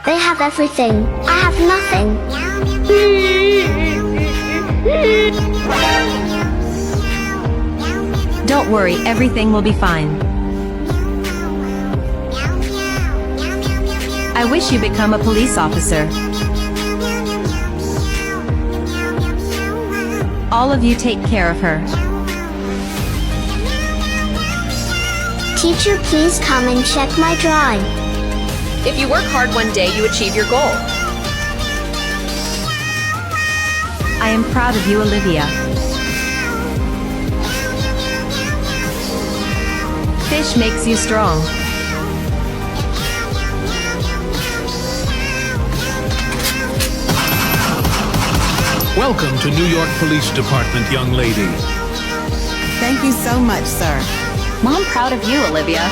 They have everything. I have nothing. Don't worry, everything will be fine. I wish you become a police officer. All of you take care of her. Teacher, please come and check my drawing. If you work hard one day, you achieve your goal. I am proud of you, Olivia. Fish makes you strong. Welcome to New York Police Department, young lady. Thank you so much, sir. Mom, proud of you, Olivia.